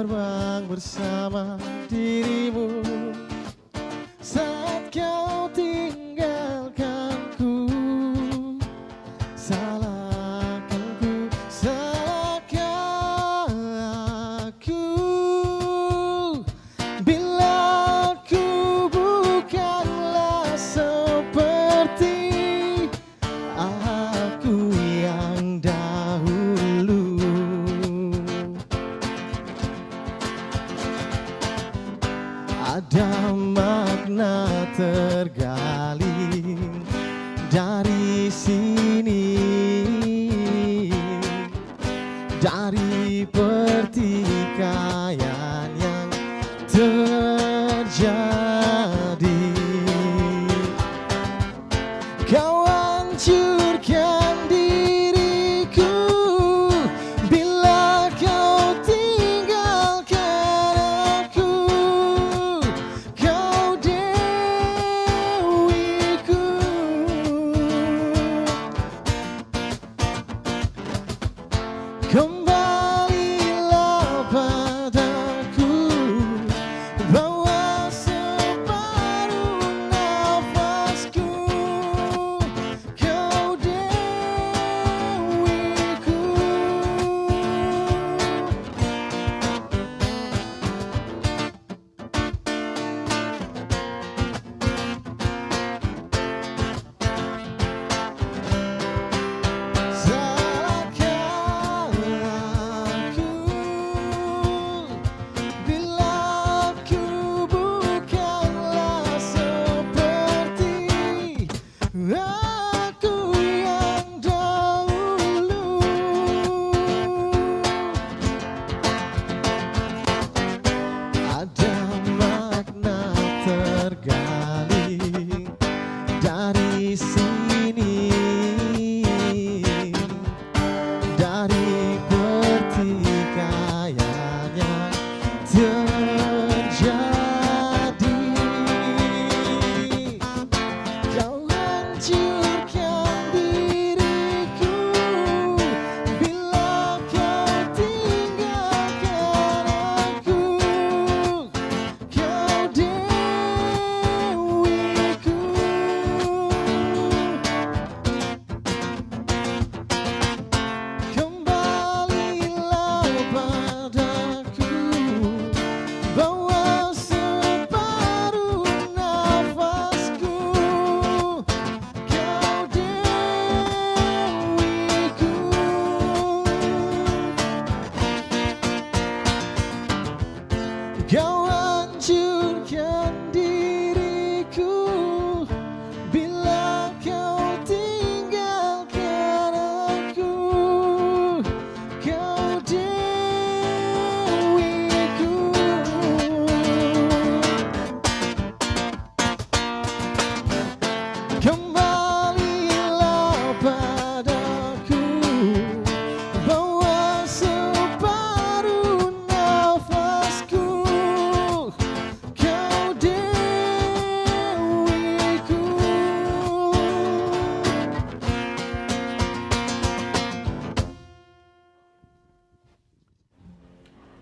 terbang bersama dirimu saat kau tinggalkanku. Salahkan ku, salahkan aku bila aku bukanlah seperti aku yang dahulu. Ada makna tergali dari sini, dari pertikaian yang terjadi. Kau hancurkan diriku bila kau tinggalkan aku. Kau dewiku, kembalilah padaku, bawa separuh nafasku. Kau dewiku, salahkan aku bila aku bukanlah seperti aku yang dahulu. Ada makna tergali dari sini, dari pertikaian yang terjadi. Kau hancurkan diriku bila kau tinggalkan aku. Kau dewiku, kembalilah padaku, bawa separuh nafasku. Kau dewiku, kau hancurkan diriku bila kau tinggalkan aku. Kau dewiku, kembalilah padaku, bawa separuh nafasku. Kau dewiku,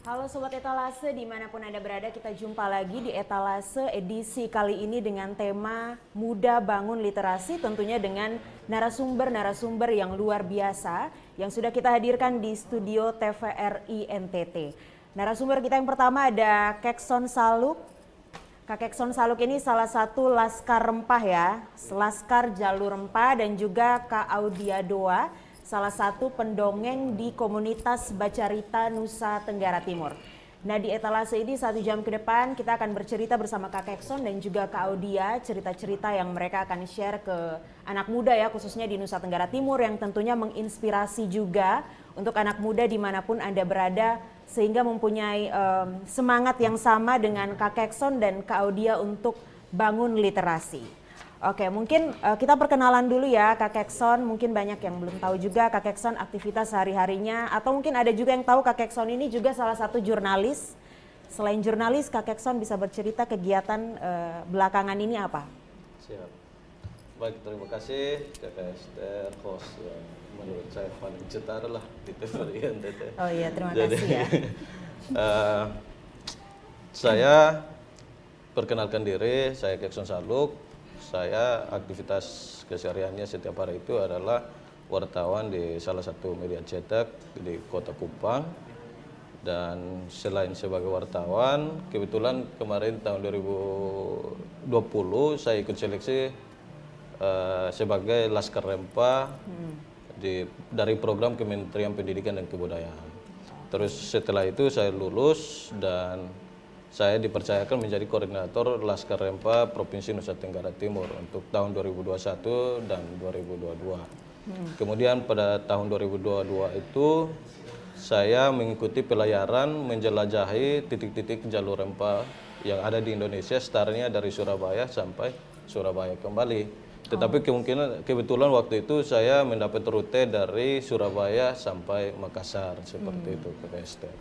Halo Sobat Etalase, dimanapun Anda berada, kita jumpa lagi di Etalase edisi kali ini dengan tema Muda Bangun Literasi, tentunya dengan narasumber-narasumber yang luar biasa yang sudah kita hadirkan di studio TVRI NTT. Narasumber kita yang pertama ada Kekson Saluk. Kak Kekson Saluk ini salah satu laskar rempah ya, laskar jalur rempah, dan juga Kak Audia Doa, salah satu pendongeng di komunitas Bacarita Nusa Tenggara Timur. Nah, di Etalase ini 1 jam ke depan kita akan bercerita bersama Kak Kekson dan juga Kak Audia, cerita-cerita yang mereka akan share ke anak muda ya, khususnya di Nusa Tenggara Timur, yang tentunya menginspirasi juga untuk anak muda dimanapun Anda berada, sehingga mempunyai semangat yang sama dengan Kak Kekson dan Kak Audia untuk bangun literasi. Oke, mungkin kita perkenalan dulu ya Kak Kekson, mungkin banyak yang belum tahu juga Kak Kekson aktivitas sehari-harinya, atau mungkin ada juga yang tahu Kak Kekson ini juga salah satu jurnalis. Selain jurnalis, Kak Kekson bisa bercerita kegiatan belakangan ini apa? Siap. Baik, terima kasih Kakak Esther, host yang menurut saya paling cetar lah di TVRI NTT. Oh iya, terima kasih ya. Eh, saya perkenalkan diri, saya Kekson Saluk. Saya aktivitas kesehariannya setiap hari itu adalah wartawan di salah satu media cetak di Kota Kupang. Dan selain sebagai wartawan, kebetulan kemarin tahun 2020 saya ikut seleksi sebagai Laskar Rempa dari program Kementerian Pendidikan dan Kebudayaan. Terus setelah itu saya lulus dan saya dipercayakan menjadi koordinator Laskar Rempa Provinsi Nusa Tenggara Timur untuk tahun 2021 dan 2022. Kemudian pada tahun 2022 itu saya mengikuti pelayaran menjelajahi titik-titik jalur Rempa yang ada di Indonesia, startnya dari Surabaya sampai Surabaya kembali. Tetapi kebetulan waktu itu saya mendapat rute dari Surabaya sampai Makassar seperti itu ke Esther.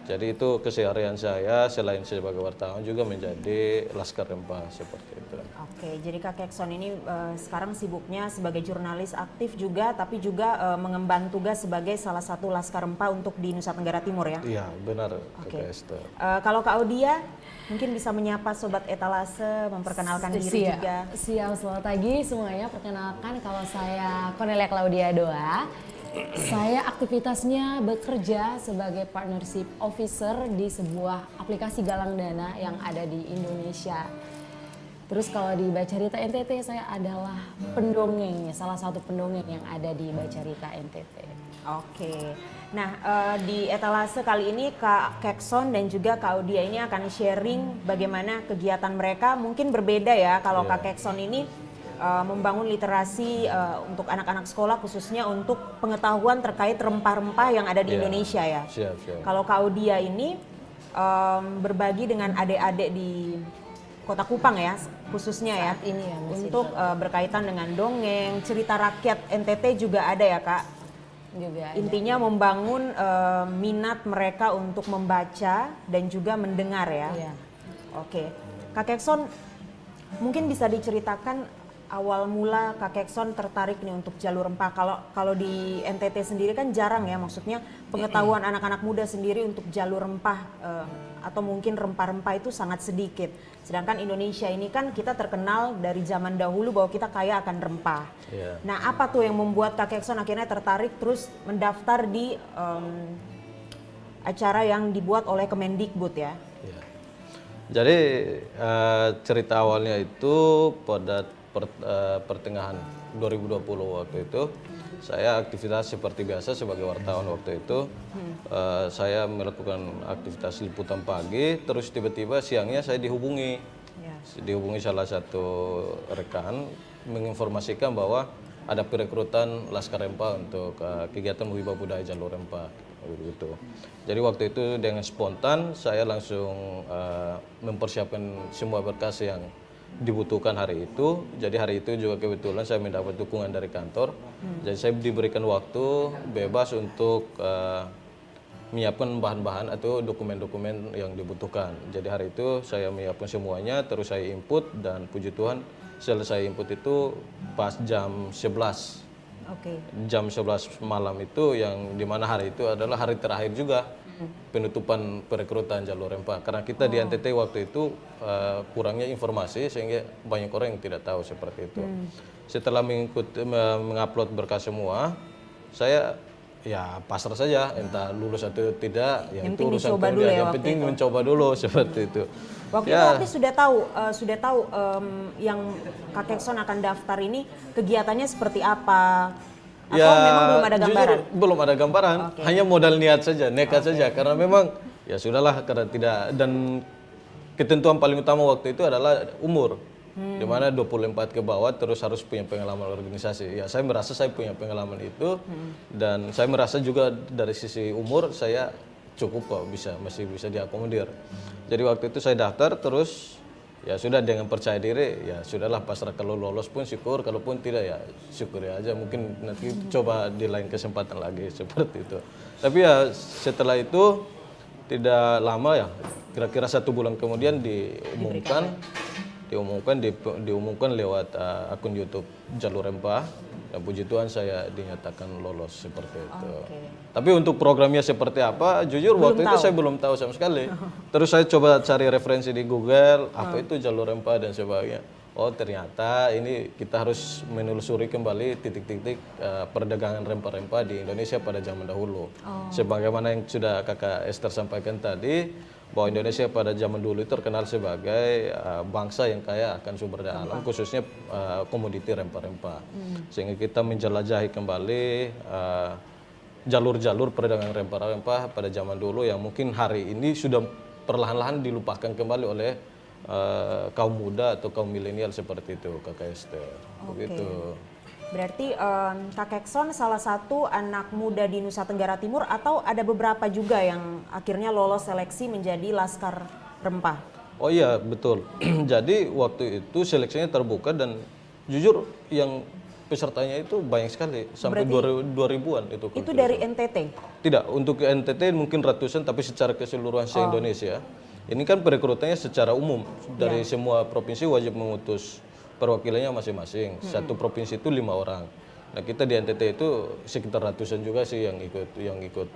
Jadi itu keseharian saya selain sebagai wartawan juga menjadi Laskar Rempa seperti itu. Oke, jadi Kak Kekson ini sekarang sibuknya sebagai jurnalis aktif juga, tapi juga mengemban tugas sebagai salah satu Laskar Rempa untuk di Nusa Tenggara Timur ya? Iya benar Oke. Kak Esther. Kalau Kak Audia mungkin bisa menyapa Sobat Etalase, memperkenalkan diri juga. Siap, selamat pagi semuanya. Perkenalkan, kalau saya Cornelia Claudia Doa. Saya aktivitasnya bekerja sebagai partnership officer di sebuah aplikasi galang dana yang ada di Indonesia. Terus kalau di Bacarita NTT saya adalah pendongengnya, salah satu pendongeng yang ada di Bacarita NTT. Oke, nah di Etalase kali ini Kak Kekson dan juga Kak Audia ini akan sharing bagaimana kegiatan mereka. Mungkin berbeda ya, kalau Kak Kekson ini membangun literasi untuk anak-anak sekolah, khususnya untuk pengetahuan terkait rempah-rempah yang ada di Indonesia ya. Siap. Kalau Kak Audia ini berbagi dengan adik-adik di Kota Kupang ya, khususnya ya, Saat ini ya, masih untuk berkaitan dengan dongeng, cerita rakyat NTT juga ada ya Kak. Juga ada. Intinya membangun minat mereka untuk membaca dan juga mendengar ya. Iya. Oke, Kak Kekson mungkin bisa diceritakan awal mula Kak Kekson tertarik nih untuk jalur rempah. Kalau di NTT sendiri kan jarang ya, maksudnya pengetahuan anak-anak muda sendiri untuk jalur rempah atau mungkin rempah-rempah itu sangat sedikit. Sedangkan Indonesia ini kan kita terkenal dari zaman dahulu bahwa kita kaya akan rempah. Iya. Nah, apa tuh yang membuat Kak Kekson akhirnya tertarik terus mendaftar di acara yang dibuat oleh Kemendikbud ya? Iya. Jadi cerita awalnya itu pada pertengahan 2020 waktu itu saya aktivitas seperti biasa sebagai wartawan waktu itu. Saya melakukan aktivitas liputan pagi, terus tiba-tiba siangnya saya dihubungi salah satu rekan menginformasikan bahwa ada perekrutan Laskar Rempa untuk kegiatan Muhibah Budaya Jalur Rempa gitu. Jadi waktu itu dengan spontan saya langsung mempersiapkan semua berkas yang dibutuhkan hari itu. Jadi hari itu juga kebetulan saya mendapat dukungan dari kantor. Jadi saya diberikan waktu bebas untuk menyiapkan bahan-bahan atau dokumen-dokumen yang dibutuhkan. Jadi hari itu saya menyiapkan semuanya, terus saya input dan puji Tuhan selesai input itu pas jam 11. Oke. Jam 11 malam itu yang dimana hari itu adalah hari terakhir juga penutupan perekrutan jalur rempah. Karena kita di NTT waktu itu kurangnya informasi sehingga banyak orang yang tidak tahu seperti itu. Setelah mengupload berkas semua, saya ya pasrah saja, entah lulus atau tidak, ya Yang itu penting urusan dicoba dulu kemudian. ya Yang waktu penting itu. mencoba dulu seperti itu. Waktu itu berarti sudah tahu yang Kak Kekson akan daftar ini kegiatannya seperti apa? Atau memang belum ada gambaran? Jujur, belum ada gambaran, hanya modal niat saja, nekat saja. Karena memang ya sudahlah, karena tidak, dan ketentuan paling utama waktu itu adalah umur. Di mana 24 ke bawah terus harus punya pengalaman organisasi. Ya saya merasa saya punya pengalaman itu dan saya merasa juga dari sisi umur saya cukup kok, masih bisa diakomodir. Jadi waktu itu saya daftar terus ya sudah dengan percaya diri, ya sudahlah pasrah, kalau lolos pun syukur, kalaupun tidak ya syukur aja, mungkin nanti coba di lain kesempatan lagi seperti itu. Tapi ya setelah itu tidak lama ya, kira-kira 1 bulan kemudian diumumkan lewat akun YouTube Jalur Rempah Dan puji Tuhan saya dinyatakan lolos seperti itu. Oke. Tapi untuk programnya seperti apa, jujur waktu itu saya belum tahu sama sekali. Terus saya coba cari referensi di Google, apa itu jalur rempah dan sebagainya. Oh ternyata ini kita harus menelusuri kembali titik-titik perdagangan rempah-rempah di Indonesia pada zaman dahulu. Sebagaimana yang sudah Kakak Esther sampaikan tadi, bahwa Indonesia pada zaman dulu itu terkenal sebagai bangsa yang kaya akan sumber daya alam, khususnya komoditi rempah-rempah. Sehingga kita menjelajahi kembali jalur-jalur perdagangan rempah-rempah pada zaman dulu yang mungkin hari ini sudah perlahan-lahan dilupakan kembali oleh kaum muda atau kaum milenial seperti itu, Kakak Esther. Begitu. Berarti Kak Kekson salah satu anak muda di Nusa Tenggara Timur atau ada beberapa juga yang akhirnya lolos seleksi menjadi Laskar Rempah? Oh iya, betul. Jadi waktu itu seleksinya terbuka dan jujur yang pesertanya itu banyak sekali, sampai 2000-an itu. Itu dari NTT? Tidak, untuk NTT mungkin ratusan, tapi secara keseluruhan se-Indonesia. Ini kan perekrutannya secara umum, dari semua provinsi wajib mengutus perwakilannya masing-masing. Satu provinsi itu 5 orang. Nah kita di NTT itu sekitar ratusan juga sih yang ikut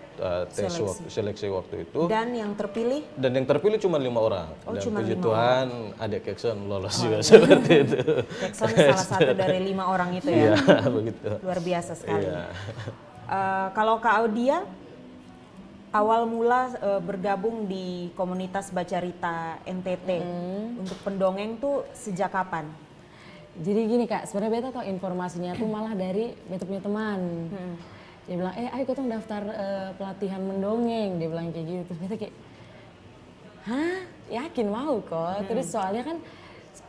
tes seleksi waktu itu. Dan yang terpilih? Dan yang terpilih cuma 5 orang. Dan cuma puji 5 Tuhan adik Kekson lolos juga seperti itu. Kekson salah satu dari 5 orang itu ya? Iya begitu. Luar biasa sekali. Iya. Kalau Kak Audia, awal mula bergabung di komunitas Bacarita NTT untuk pendongeng tuh sejak kapan? Jadi gini Kak, sebenarnya beta tahu informasinya tuh malah dari beta punya teman. Dia bilang, ayo ketong daftar pelatihan mendongeng. Dia bilang kayak gitu. Terus beta kayak, hah? Yakin mau kok? Terus soalnya kan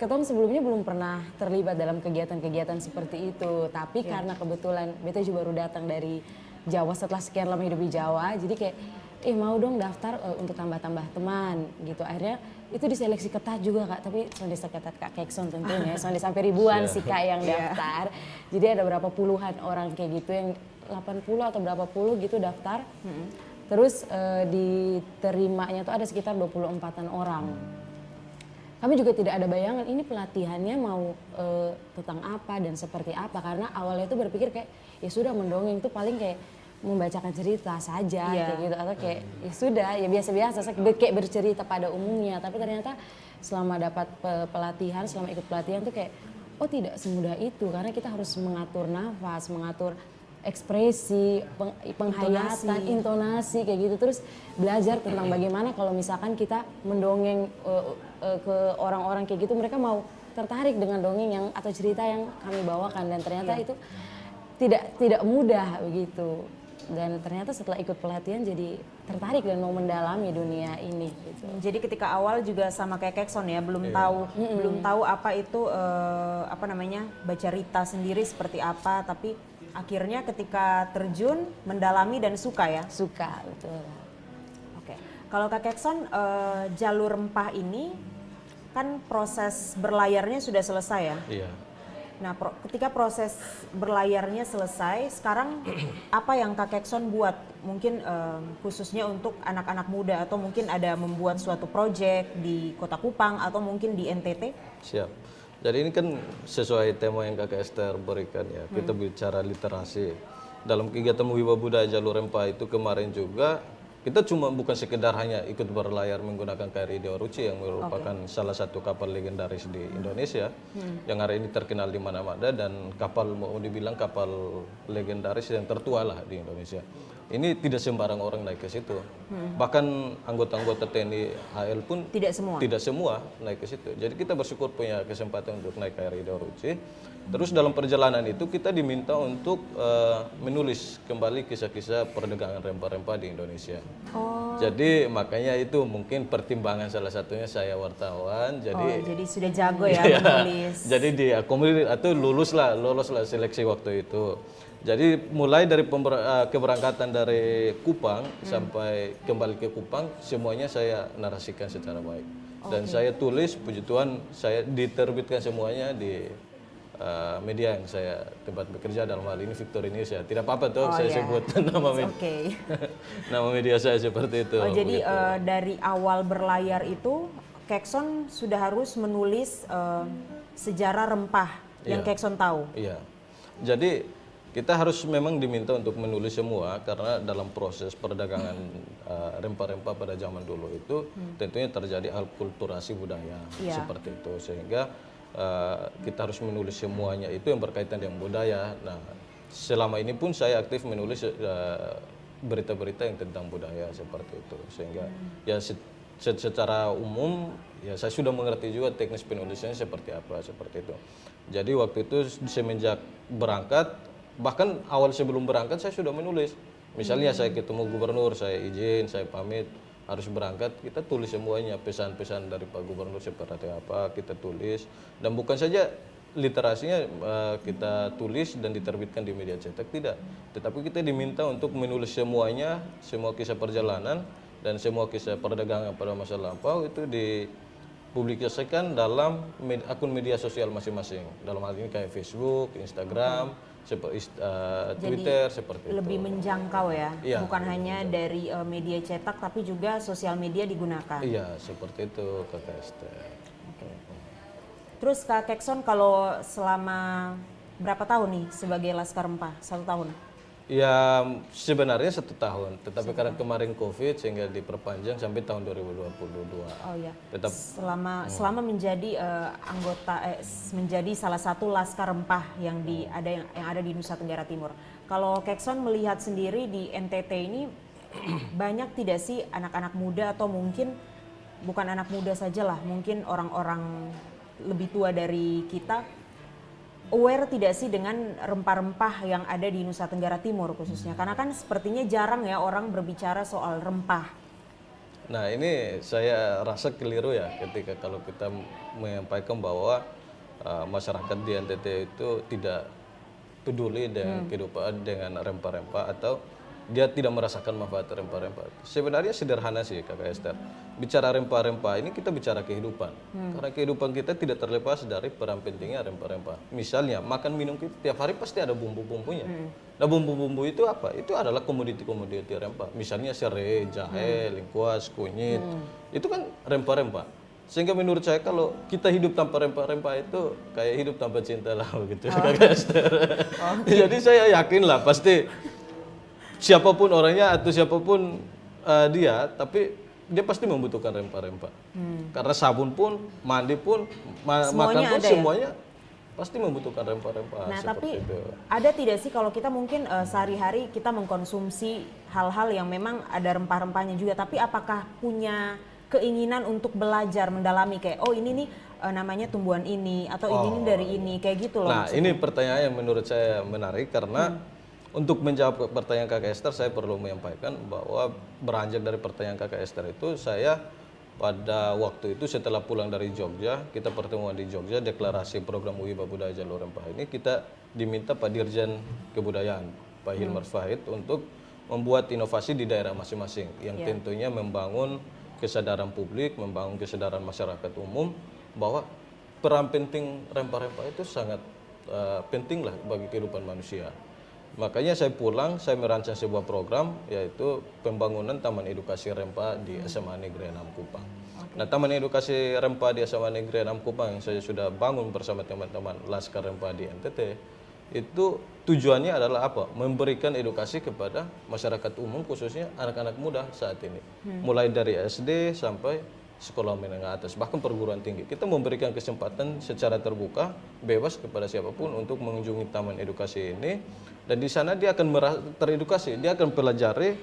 ketong sebelumnya belum pernah terlibat dalam kegiatan-kegiatan seperti itu. Tapi karena kebetulan beta juga baru datang dari Jawa setelah sekian lama hidup di Jawa. Jadi kayak, mau dong daftar untuk tambah-tambah teman gitu. Akhirnya itu diseleksi ketat juga Kak, tapi soalnya ketat Kak Kekson tentunya, soalnya sampai ribuan sih Kak yang daftar. Jadi ada berapa puluhan orang kayak gitu, yang 80 atau berapa puluh gitu daftar. Terus diterimanya tuh ada sekitar 24-an orang. Kami juga tidak ada bayangan ini pelatihannya mau tentang apa dan seperti apa, karena awalnya tuh berpikir kayak ya sudah mendongeng tuh paling kayak membacakan cerita saja kayak gitu, atau kayak ya sudah ya biasa-biasa kayak bercerita pada umumnya. Tapi ternyata selama dapat pelatihan, selama ikut pelatihan tuh kayak oh tidak semudah itu, karena kita harus mengatur nafas, mengatur ekspresi, penghayatan, intonasi kayak gitu. Terus belajar tentang bagaimana kalau misalkan kita mendongeng ke orang-orang kayak gitu, mereka mau tertarik dengan dongeng yang atau cerita yang kami bawakan, dan ternyata itu tidak mudah begitu. Dan ternyata setelah ikut pelatihan jadi tertarik dan mau mendalami dunia ini gitu. Jadi ketika awal juga sama kayak Kekson ya, belum tahu apa itu Bacarita sendiri seperti apa, tapi akhirnya ketika terjun mendalami dan suka ya. Suka, betul. Oke. Kalau Kak Kekson, jalur rempah ini kan proses berlayarnya sudah selesai ya? Iya. Nah, ketika proses berlayarnya selesai, sekarang apa yang Kak Kekson buat? Mungkin khususnya untuk anak-anak muda, atau mungkin ada membuat suatu proyek di Kota Kupang atau mungkin di NTT? Siap. Jadi ini kan sesuai tema yang Kakak Esther berikan ya. Kita bicara literasi. Dalam kegiatan Wibawa Budaya Jalur Rempah itu kemarin juga kita cuma bukan sekedar hanya ikut berlayar menggunakan KRI Dewa Ruci yang merupakan salah satu kapal legendaris di Indonesia yang hari ini terkenal di mana-mana, dan kapal mau dibilang kapal legendaris yang tertua lah di Indonesia. Ini tidak sembarang orang naik ke situ. Bahkan anggota-anggota TNI AL pun tidak semua naik ke situ. Jadi kita bersyukur punya kesempatan untuk naik KRI Dewa Ruci. Terus dalam perjalanan itu kita diminta untuk menulis kembali kisah-kisah perdagangan rempah-rempah di Indonesia. Jadi makanya itu mungkin pertimbangan salah satunya saya wartawan. Jadi sudah jago ya menulis. Jadi diakomodir atau lolos lah seleksi waktu itu. Jadi mulai dari keberangkatan dari Kupang sampai kembali ke Kupang, semuanya saya narasikan secara baik. Dan saya tulis, puji Tuhan, saya diterbitkan semuanya di media yang saya tempat bekerja, dalam hal ini Victory News ya. Tidak apa-apa tuh saya sebut nama media. Nama media saya seperti itu. Jadi dari awal berlayar itu Kekson sudah harus menulis sejarah rempah yang Kekson tahu. Iya. Jadi kita harus memang diminta untuk menulis semua karena dalam proses perdagangan rempah-rempah pada zaman dulu itu tentunya terjadi alkulturasi budaya Iya. seperti itu, sehingga kita harus menulis semuanya itu yang berkaitan dengan budaya. Nah, selama ini pun saya aktif menulis berita-berita yang tentang budaya seperti itu, sehingga ya secara umum ya saya sudah mengerti juga teknis penulisannya seperti apa seperti itu. Jadi waktu itu semenjak berangkat, bahkan awal sebelum berangkat saya sudah menulis. Misalnya saya ketemu gubernur, saya izin, saya pamit harus berangkat, kita tulis semuanya, pesan-pesan dari Pak Gubernur seperti apa kita tulis, dan bukan saja literasinya kita tulis dan diterbitkan di media cetak, tidak, tetapi kita diminta untuk menulis semuanya, semua kisah perjalanan dan semua kisah perdagangan pada masa lampau itu dipublikasikan dalam akun media sosial masing-masing, dalam hal ini kayak Facebook, Instagram, Twitter, seperti itu. Lebih menjangkau ya, Iya, bukan hanya dari media cetak tapi juga sosial media digunakan. Iya, seperti itu Kakak Esther. Oke. Terus Kak Kekson kalau selama berapa tahun nih sebagai Laskar Rempah? 1 tahun? Ya sebenarnya 1 tahun, tetapi karena kemarin COVID sehingga diperpanjang sampai tahun 2022. Oh ya. Tetap Selama menjadi menjadi salah satu Laskar Rempah yang ada di Nusa Tenggara Timur. Kalau Kekson melihat sendiri di NTT ini banyak tidak sih anak-anak muda atau mungkin bukan anak muda saja lah, mungkin orang-orang lebih tua dari kita aware tidak sih dengan rempah-rempah yang ada di Nusa Tenggara Timur khususnya? Karena kan sepertinya jarang ya orang berbicara soal rempah. Nah ini saya rasa keliru ya ketika kalau kita menyampaikan bahwa masyarakat di NTT itu tidak peduli dengan kehidupan dengan rempah-rempah atau dia tidak merasakan manfaat rempah-rempah. Sebenarnya sederhana sih Kakak Esther. Bicara rempah-rempah ini kita bicara kehidupan. Karena kehidupan kita tidak terlepas dari peran pentingnya rempah-rempah. Misalnya makan minum kita tiap hari pasti ada bumbu-bumbunya. Nah bumbu-bumbu itu apa? Itu adalah komoditi-komoditi rempah. Misalnya serai, jahe, lengkuas, kunyit. Itu kan rempah-rempah. Sehingga menurut saya kalau kita hidup tanpa rempah-rempah itu kayak hidup tanpa cinta lah begitu Kakak Esther. Jadi saya yakin lah pasti siapapun orangnya atau siapapun dia, tapi dia pasti membutuhkan rempah-rempah. Karena sabun pun, mandi pun, makan pun ada semuanya pasti membutuhkan rempah-rempah. Nah, seperti tapi itu. ada tidak sih kalau kita mungkin sehari-hari kita mengkonsumsi hal-hal yang memang ada rempah-rempahnya juga, tapi apakah punya keinginan untuk belajar, mendalami kayak oh ini nih namanya tumbuhan ini atau ini nih dari ini kayak gitu loh. Nah, ini pertanyaan yang menurut saya menarik karena untuk menjawab pertanyaan Kakak Esther, saya perlu menyampaikan bahwa beranjak dari pertanyaan Kakak Esther itu, saya pada waktu itu setelah pulang dari Jogja, kita pertemuan di Jogja, deklarasi program Wiba Budaya Jalur Rempah ini, kita diminta Pak Dirjen Kebudayaan, Pak Hilmar Fahid, untuk membuat inovasi di daerah masing-masing, yang tentunya membangun kesadaran publik, membangun kesadaran masyarakat umum, bahwa peran penting rempah-rempah itu sangat penting lah bagi kehidupan manusia. Makanya saya pulang, saya merancang sebuah program yaitu pembangunan Taman Edukasi Rempah di SMA Negeri 6 Kupang. Nah, Taman Edukasi Rempah di SMA Negeri 6 Kupang yang saya sudah bangun bersama teman-teman Laskar Rempah di NTT, itu tujuannya adalah apa? Memberikan edukasi kepada masyarakat umum khususnya anak-anak muda saat ini. Mulai dari SD sampai sekolah menengah atas, bahkan perguruan tinggi. Kita memberikan kesempatan secara terbuka, bebas kepada siapapun untuk mengunjungi taman edukasi ini. Dan di sana dia akan teredukasi, dia akan pelajari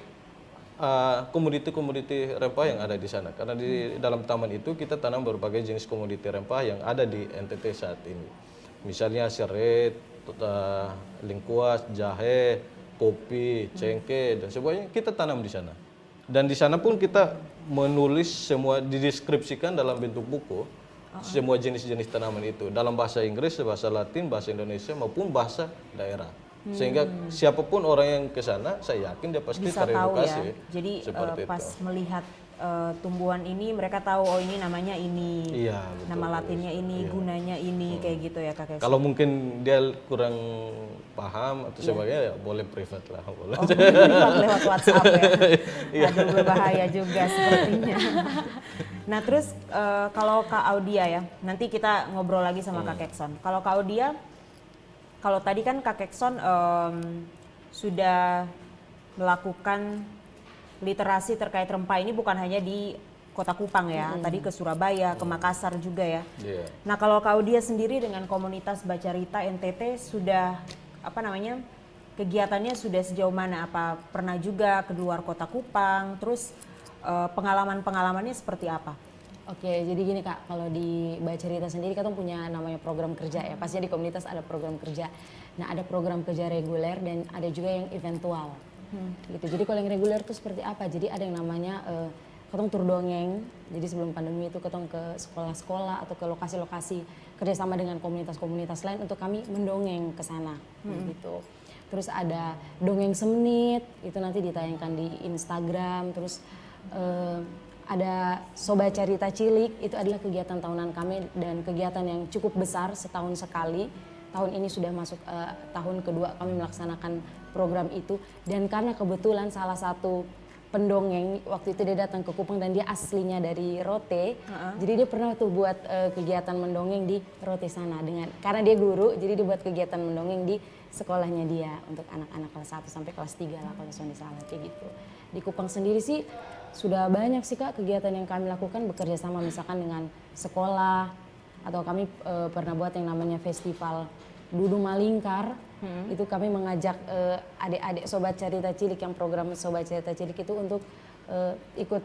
komoditi-komoditi rempah yang ada di sana. Karena di dalam taman itu kita tanam berbagai jenis komoditi rempah yang ada di NTT saat ini. Misalnya serai, lengkuas, jahe, kopi, cengkeh, dan sebagainya kita tanam di sana. Dan di sana pun kita menulis semua, dideskripsikan dalam bentuk buku semua jenis-jenis tanaman itu dalam bahasa Inggris, bahasa Latin, bahasa Indonesia maupun bahasa daerah. Sehingga siapapun orang yang ke sana, saya yakin dia pasti bisa tahu teredukasi. ya. Jadi pas itu. melihat tumbuhan ini mereka tahu oh ini namanya ini, Iya, betul, nama latinnya ini, gunanya ini kayak gitu ya Kak Kekson. Kalau mungkin dia kurang paham atau sebagainya ya boleh privat lah. Boleh. Oh, lewat WhatsApp ya. Aduh berbahaya juga sepertinya. Nah terus kalau Kak Audia ya, nanti kita ngobrol lagi sama Kak Kekson. Kalau Kak Audia, kalau tadi kan Kak Kekson sudah melakukan literasi terkait rempah ini bukan hanya di Kota Kupang ya, tadi ke Surabaya, ke Makassar juga ya. Iya. Nah kalau Kak Audia sendiri dengan komunitas Baca Rita NTT sudah kegiatannya sudah sejauh mana? Apa pernah juga ke luar Kota Kupang? Terus pengalaman-pengalamannya seperti apa? Oke, jadi gini Kak, kalau di Baca Rita sendiri kita punya namanya program kerja ya. Pastinya di komunitas ada program kerja. Nah ada program kerja reguler dan ada juga yang eventual. Gitu. Jadi kalau yang reguler itu seperti apa? Jadi ada yang namanya ketong tur dongeng. Jadi sebelum pandemi itu ketong ke sekolah-sekolah atau ke lokasi-lokasi kerjasama dengan komunitas-komunitas lain untuk kami mendongeng ke sana. Gitu. Terus ada dongeng semenit, itu nanti ditayangkan di Instagram. Terus ada Sobat Cerita Cilik, itu adalah kegiatan tahunan kami dan kegiatan yang cukup besar setahun sekali. Tahun ini sudah masuk tahun kedua kami melaksanakan program itu. Dan karena kebetulan salah satu pendongeng waktu itu dia datang ke Kupang dan dia aslinya dari Rote. Jadi dia pernah tuh buat kegiatan mendongeng di Rote sana karena dia guru, jadi dia buat kegiatan mendongeng di sekolahnya dia untuk anak-anak kelas 1 sampai kelas 3 lah kalau saya salah kayak gitu. Di Kupang sendiri sih sudah banyak sih Kak kegiatan yang kami lakukan bekerja sama misalkan dengan sekolah atau kami pernah buat yang namanya festival Dudu Malingkar. Itu kami mengajak adik-adik Sobat Cerita Cilik yang program Sobat Cerita Cilik itu untuk ikut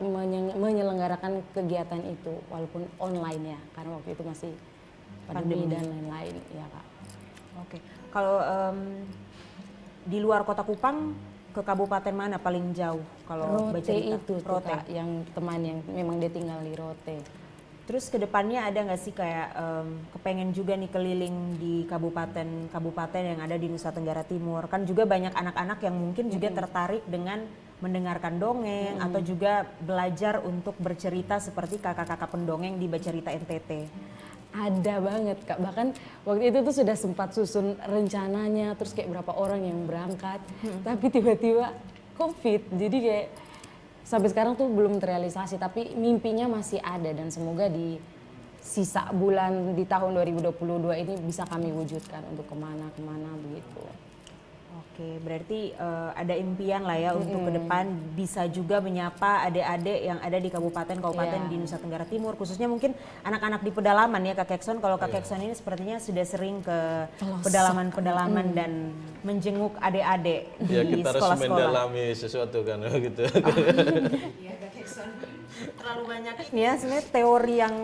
menyelenggarakan kegiatan itu walaupun online ya karena waktu itu masih pandemi dan lain-lain ya Kak. Oke, kalau di luar Kota Kupang ke kabupaten mana paling jauh kalau Baca Rote Rita? itu tuh Kak, yang teman yang memang dia tinggal di Rote. Terus kedepannya ada nggak sih kayak kepengen juga nih keliling di kabupaten yang ada di Nusa Tenggara Timur? Kan juga banyak anak-anak yang mungkin juga tertarik dengan mendengarkan dongeng atau juga belajar untuk bercerita seperti kakak-kakak pendongeng di Baca Rita NTT. Ada banget Kak, bahkan waktu itu tuh sudah sempat susun rencananya, terus kayak berapa orang yang berangkat, tapi tiba-tiba COVID, jadi kayak sampai sekarang tuh belum terrealisasi, tapi mimpinya masih ada dan semoga di sisa bulan di tahun 2022 ini bisa kami wujudkan untuk kemana-kemana begitu. Oke, berarti ada impian lah ya untuk ke depan bisa juga menyapa adik-adik yang ada di kabupaten-kabupaten di Nusa Tenggara Timur, khususnya mungkin anak-anak di pedalaman ya Kak Kekson. Kalau Kak Kekson ini sepertinya sudah sering ke pedalaman-pedalaman dan menjenguk adik-adik Ya di kita harus sekolah-sekolah. mendalami sesuatu kan gitu. Iya Kak Kekson, terlalu banyak ini ya sebenarnya teori yang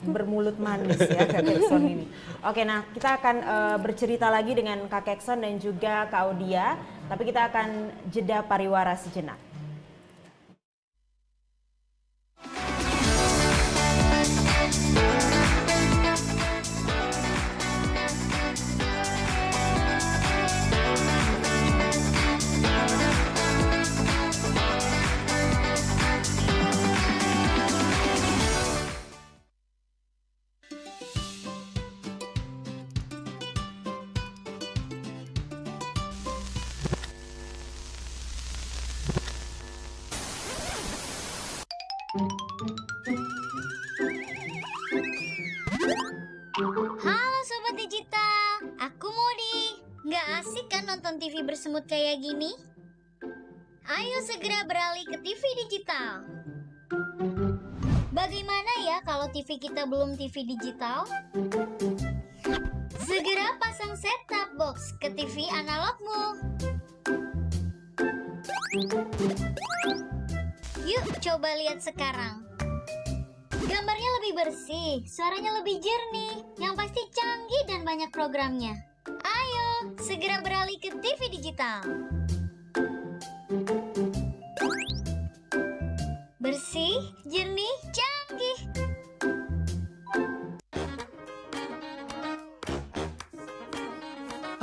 bermulut manis ya Kak Kekson ini. Oke, nah kita akan bercerita lagi dengan Kak Kekson dan juga Kak Audia, tapi kita akan jeda pariwara sejenak. Halo Sobat Digital, aku Modi. Nggak asik kan nonton TV bersemut kayak gini? Ayo segera beralih ke TV digital. Bagaimana ya kalau TV kita belum TV digital? Segera pasang set-top box ke TV analogmu. Yuk coba lihat sekarang. Gambarnya lebih bersih, suaranya lebih jernih, yang pasti canggih dan banyak programnya. Ayo, segera beralih ke TV digital. Bersih, jernih, canggih.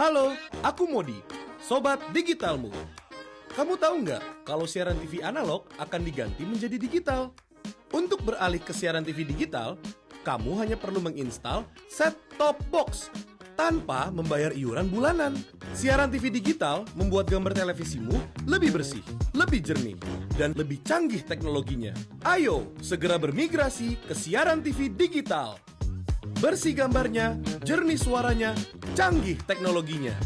Halo, aku Modi, Sobat Digitalmu. Kamu tahu nggak kalau siaran TV analog akan diganti menjadi digital? Untuk beralih ke siaran TV digital, kamu hanya perlu menginstal set-top box tanpa membayar iuran bulanan. Siaran TV digital membuat gambar televisimu lebih bersih, lebih jernih, dan lebih canggih teknologinya. Ayo, segera bermigrasi ke siaran TV digital. Bersih gambarnya, jernih suaranya, canggih teknologinya.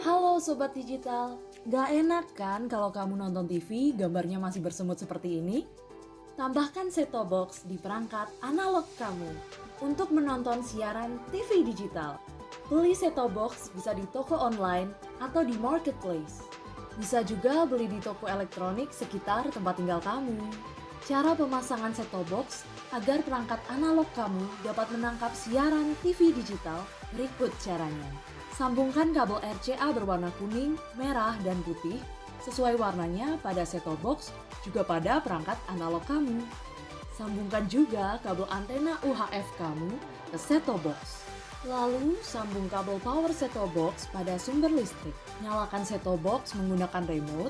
Halo Sobat Digital, gak enak kan kalau kamu nonton TV gambarnya masih bersemut seperti ini? Tambahkan set-top box di perangkat analog kamu untuk menonton siaran TV digital. Beli set-top box bisa di toko online atau di marketplace. Bisa juga beli di toko elektronik sekitar tempat tinggal kamu. Cara pemasangan set-top box agar perangkat analog kamu dapat menangkap siaran TV digital berikut caranya. Sambungkan kabel RCA berwarna kuning, merah, dan putih sesuai warnanya pada set-top box juga pada perangkat analog kamu. Sambungkan juga kabel antena UHF kamu ke set-top box. Lalu sambung kabel power set-top box pada sumber listrik. Nyalakan set-top box menggunakan remote.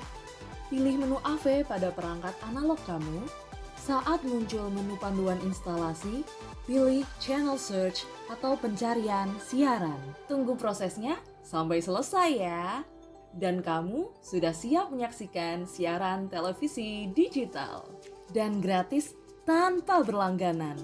Pilih menu AV pada perangkat analog kamu. Saat muncul menu panduan instalasi, pilih channel search atau pencarian siaran. Tunggu prosesnya sampai selesai ya. Dan kamu sudah siap menyaksikan siaran televisi digital. Dan gratis tanpa berlangganan.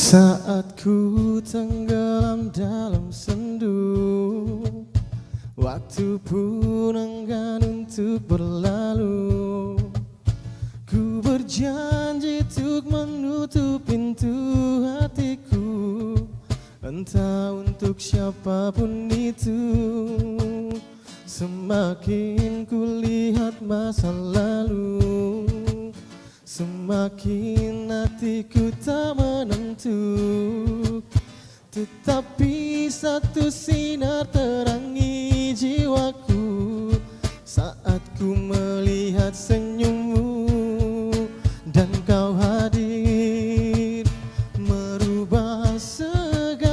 Saat ku tenggelam dalam sendu, waktu pun enggan untuk berlalu. Ku berjanji untuk menutup pintu hatiku, entah untuk siapapun itu. Semakin ku lihat masa lalu, semakin hatiku tak menentu. Tetapi satu sinar terangi jiwaku saat ku melihat senyummu. Dan kau hadir merubah segalanya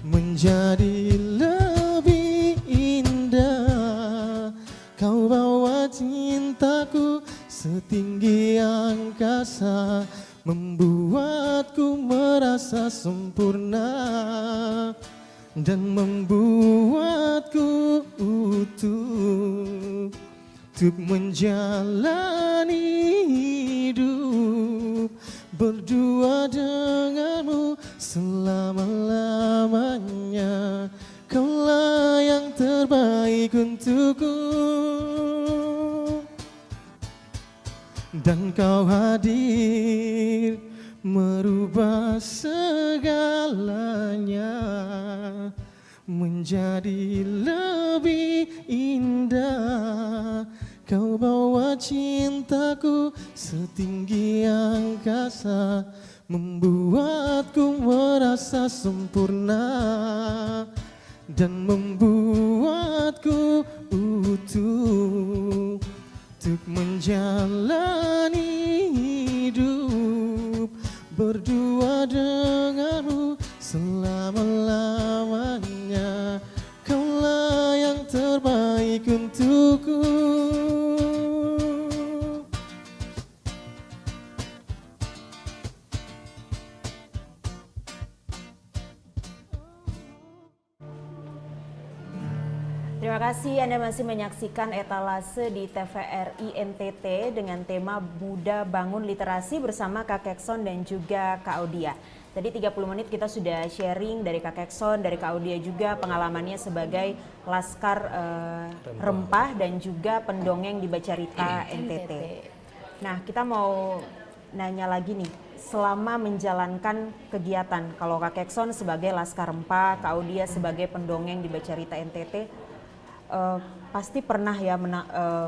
menjadi lebih indah. Kau bawa cintaku setinggi angkasa, membuatku merasa sempurna dan membuatku utuh untuk menjalani hidup berdua denganmu selama-lamanya. Kaulah yang terbaik untukku, dan kau hadir merubah segalanya menjadi lebih indah. Kau bawa cintaku setinggi angkasa, membuatku merasa sempurna dan membuatku utuh untuk menjalani hidup berdua denganmu selama-lamanya. Kaulah yang terbaik untukku. Terima kasih Anda masih menyaksikan Etalase di TVRI NTT dengan tema Muda Bangun Literasi bersama Kak Kekson dan juga Kak Audia. Tadi 30 menit kita sudah sharing dari Kak Kekson, dari Kak Audia juga pengalamannya sebagai Laskar Rempah dan juga pendongeng di Bacarita NTT. Nah, kita mau nanya lagi nih, selama menjalankan kegiatan. Kalau Kak Kekson sebagai Laskar Rempa, Kak Audia sebagai pendongeng di Bacarita NTT, pasti pernah ya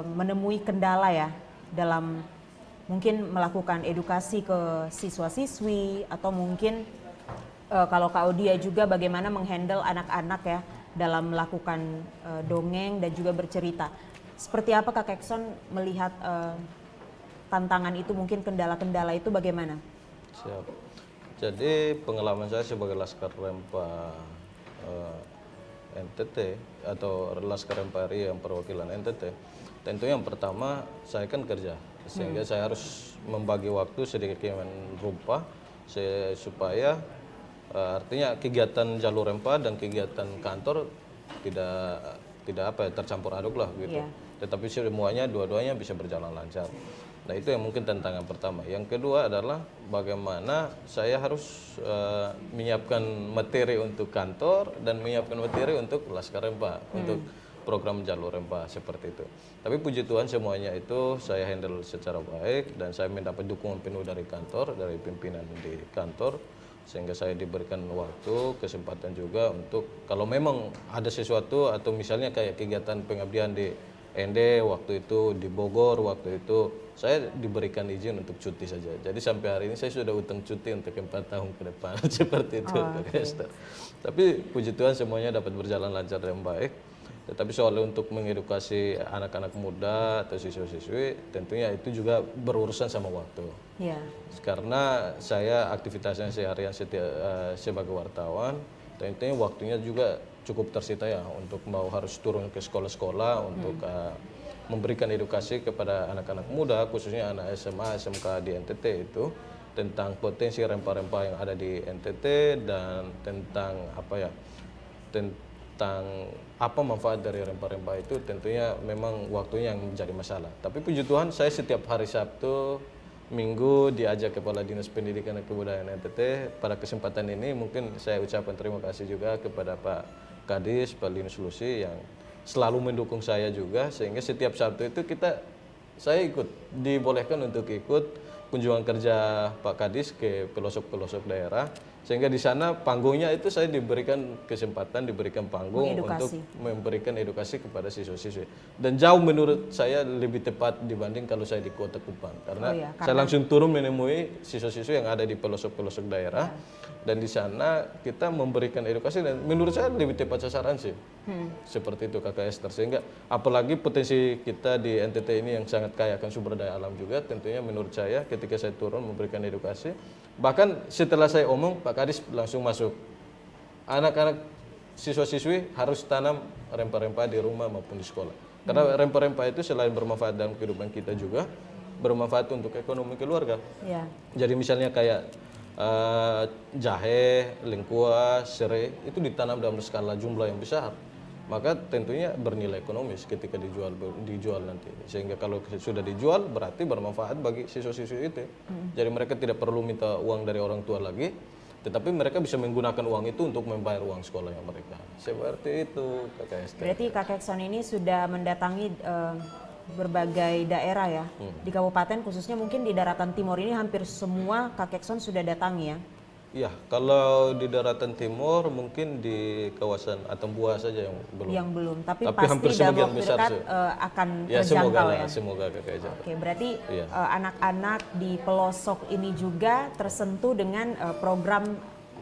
menemui kendala ya dalam mungkin melakukan edukasi ke siswa-siswi, atau mungkin kalau Kak Audia juga bagaimana menghandle anak-anak ya dalam melakukan dongeng dan juga bercerita. Seperti apa Kak Kekson melihat tantangan itu, mungkin kendala-kendala itu bagaimana? Siap. Jadi pengalaman saya sebagai Laskar Rempa NTT atau Laskar Rempa RI yang perwakilan NTT, tentu yang pertama saya kan kerja, sehingga saya harus membagi waktu sedemikian rupa supaya artinya kegiatan jalur Rempa dan kegiatan kantor tidak tercampur aduk lah gitu. Yeah. Tetapi semuanya dua-duanya bisa berjalan lancar. Nah itu yang mungkin tantangan pertama. Yang kedua adalah bagaimana saya harus menyiapkan materi untuk kantor dan menyiapkan materi untuk Laskar Rempa, untuk program jalur Rempa seperti itu. Tapi puji Tuhan semuanya itu saya handle secara baik dan saya mendapat dukungan penuh dari kantor, dari pimpinan di kantor, sehingga saya diberikan waktu, kesempatan juga untuk kalau memang ada sesuatu atau misalnya kayak kegiatan pengabdian di ND waktu itu, di Bogor waktu itu, saya diberikan izin untuk cuti saja. Jadi sampai hari ini saya sudah utang cuti untuk 4 tahun ke depan seperti itu, Kak Esther. Tapi puji Tuhan semuanya dapat berjalan lancar dan baik. Tetapi soal untuk mengedukasi anak-anak muda atau siswa-siswi, tentunya itu juga berurusan sama waktu. Ya. Karena saya aktivitasnya seharian sebagai wartawan, tentunya waktunya juga cukup tersita ya untuk mau harus turun ke sekolah-sekolah untuk memberikan edukasi kepada anak-anak muda, khususnya anak SMA, SMK di NTT itu tentang potensi rempa-rempa yang ada di NTT dan tentang apa manfaat dari rempa-rempa itu. Tentunya memang waktunya yang menjadi masalah. Tapi puji Tuhan saya setiap hari Sabtu, Minggu diajak Kepala Dinas Pendidikan dan Kebudayaan NTT. Pada kesempatan ini mungkin saya ucapkan terima kasih juga kepada Pak Kadis, Pak Linus Lusi yang selalu mendukung saya juga, sehingga setiap Sabtu itu saya dibolehkan untuk ikut kunjungan kerja Pak Kadis ke pelosok-pelosok daerah, sehingga di sana panggungnya itu saya diberikan kesempatan, diberikan panggung untuk memberikan edukasi kepada siswa-siswi. Dan jauh menurut saya lebih tepat dibanding kalau saya di Kota Kupang, karena saya langsung turun menemui siswa-siswi yang ada di pelosok-pelosok daerah. Dan di sana kita memberikan edukasi dan menurut saya lebih tepat sasaran sih. Seperti itu Kakak Esther. Sehingga apalagi potensi kita di NTT ini yang sangat kaya akan sumber daya alam juga, tentunya menurut saya ketika saya turun memberikan edukasi, bahkan setelah saya omong Pak Kadis langsung masuk. Anak-anak siswa-siswi harus tanam rempa-rempa di rumah maupun di sekolah. Karena rempa-rempa itu selain bermanfaat dalam kehidupan kita juga bermanfaat untuk ekonomi keluarga. Ya. Jadi misalnya kayak jahe, lengkuas, serai itu ditanam dalam skala jumlah yang besar, maka tentunya bernilai ekonomis ketika dijual nanti. Sehingga kalau sudah dijual berarti bermanfaat bagi siswa-siswi itu. Jadi mereka tidak perlu minta uang dari orang tua lagi, tetapi mereka bisa menggunakan uang itu untuk membayar uang sekolahnya mereka. Seperti itu Kakak Esther. Berarti Kak Kekson ini sudah mendatangi berbagai daerah ya di kabupaten, khususnya mungkin di daratan timur ini hampir semua Kak Kekson sudah datangi ya? Iya, kalau di daratan timur mungkin di kawasan Atambua saja yang belum. Yang belum, tapi pasti dalam waktu dekat akan terjangkau ya? Semoga Kakak Esther. Oke, berarti anak-anak di pelosok ini juga tersentuh dengan program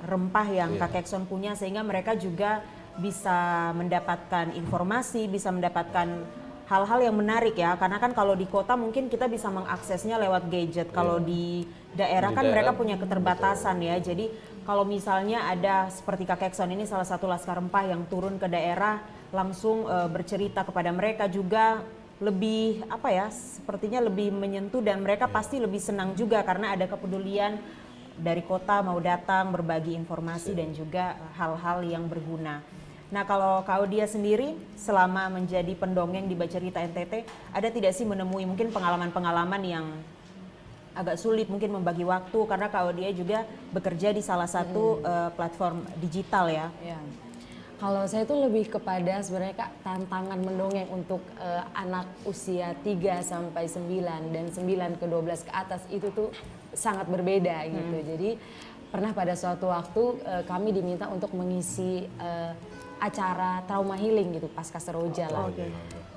rempah yang Kak Kekson punya, sehingga mereka juga bisa mendapatkan informasi, bisa mendapatkan hal-hal yang menarik ya, karena kan kalau di kota mungkin kita bisa mengaksesnya lewat gadget. Kalau di daerah kan mereka punya keterbatasan ya. Jadi kalau misalnya ada seperti Kak Kekson ini salah satu Laskar Rempah yang turun ke daerah langsung bercerita kepada mereka, juga lebih sepertinya lebih menyentuh dan mereka pasti lebih senang juga karena ada kepedulian dari kota mau datang berbagi informasi dan juga hal-hal yang berguna. Nah, kalau Kak Audia sendiri selama menjadi pendongeng di Bacarita NTT, ada tidak sih menemui mungkin pengalaman-pengalaman yang agak sulit mungkin membagi waktu, karena Kak Audia juga bekerja di salah satu platform digital ya? Ya. Kalau saya itu lebih kepada sebenarnya Kak, tantangan mendongeng untuk anak usia 3 sampai 9 dan 9 ke 12 ke atas itu tuh sangat berbeda gitu. Jadi pernah pada suatu waktu kami diminta untuk mengisi acara trauma healing gitu pasca seroja lah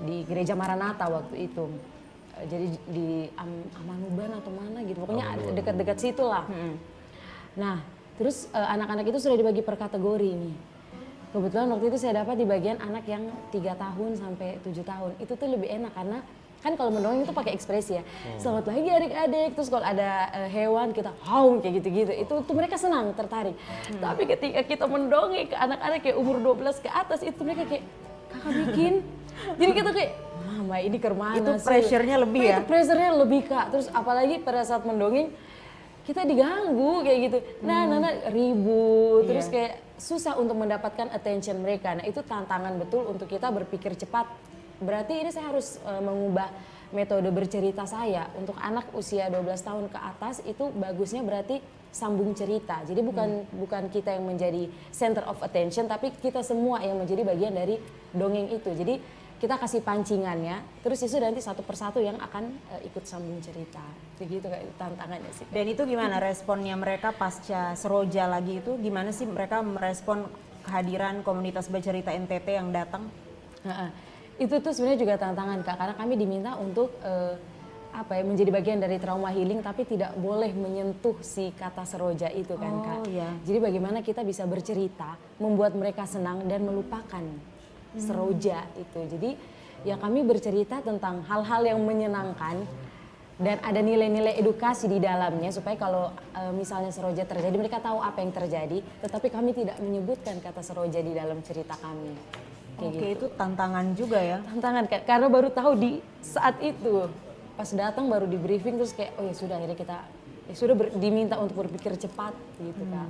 di gereja Maranatha waktu itu. Jadi di Amanuban atau mana gitu, pokoknya dekat-dekat situ lah. Nah, terus anak-anak itu sudah dibagi per kategori nih. Kebetulan waktu itu saya dapat di bagian anak yang 3 tahun sampai 7 tahun. Itu tuh lebih enak karena kan kalau mendongeng itu pakai ekspresi ya. Selamat pagi adik-adik. Terus kalau ada hewan kita haum kayak gitu-gitu. Itu tuh mereka senang, tertarik. Tapi ketika kita mendongeng ke anak-anak kayak umur 12 ke atas itu mereka kayak kakak bikin. Jadi kita kayak mama ini kemana Itu sih? pressure-nya lebih ya? Itu pressure-nya lebih Kak. Terus apalagi pada saat mendongeng kita diganggu kayak gitu. Nah, ribut, terus kayak susah untuk mendapatkan attention mereka. Nah, itu tantangan betul untuk kita berpikir cepat. Berarti ini saya harus mengubah metode bercerita saya. Untuk anak usia 12 tahun ke atas itu bagusnya berarti sambung cerita. Jadi bukan kita yang menjadi center of attention, tapi kita semua yang menjadi bagian dari dongeng itu. Jadi kita kasih pancingannya, terus itu nanti satu persatu yang akan ikut sambung cerita. Begitu kayak tantangannya sih. Dan itu gimana responnya mereka pasca seroja lagi itu? Gimana sih mereka merespon kehadiran komunitas bercerita NTT yang datang? Itu tuh sebenarnya juga tantangan Kak, karena kami diminta untuk menjadi bagian dari trauma healing, tapi tidak boleh menyentuh si kata seroja itu kan Kak. Iya. Jadi bagaimana kita bisa bercerita, membuat mereka senang dan melupakan seroja itu. Jadi ya kami bercerita tentang hal-hal yang menyenangkan dan ada nilai-nilai edukasi di dalamnya supaya kalau misalnya seroja terjadi mereka tahu apa yang terjadi, tetapi kami tidak menyebutkan kata seroja di dalam cerita kami. Kayak Oke, gitu. itu tantangan juga ya. Tantangan Kak, karena baru tahu di saat itu. Pas datang baru di briefing terus kayak oh ya sudah akhirnya kita diminta untuk berpikir cepat gitu Kak.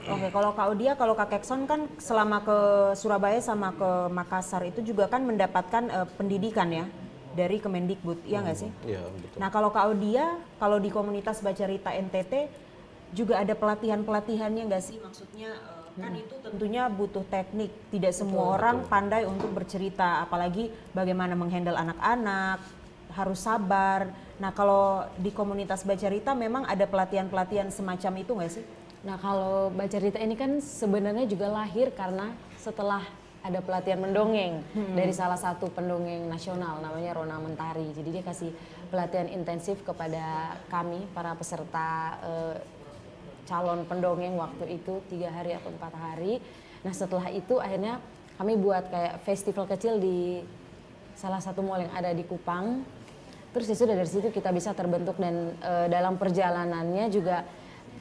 Oke, kalau Kak Odia, kalau Kak Kekson kan selama ke Surabaya sama ke Makassar itu juga kan mendapatkan pendidikan ya dari Kemendikbud, iya nggak sih? Iya, betul. Nah kalau Kak Odia, kalau di komunitas Bacarita NTT juga ada pelatihan-pelatihannya nggak sih? Maksudnya kan itu tentunya butuh teknik, tidak semua orang pandai untuk bercerita, apalagi bagaimana menghandle anak-anak, harus sabar. Nah kalau di komunitas Bacarita memang ada pelatihan-pelatihan semacam itu nggak sih? Nah kalau Bacarita ini kan sebenarnya juga lahir karena setelah ada pelatihan mendongeng dari salah satu pendongeng nasional namanya Rona Mentari. Jadi dia kasih pelatihan intensif kepada kami para peserta calon pendongeng waktu itu 3 hari atau 4 hari. Nah setelah itu akhirnya kami buat kayak festival kecil di salah satu mall yang ada di Kupang. Terus ya sudah dari situ kita bisa terbentuk dan dalam perjalanannya juga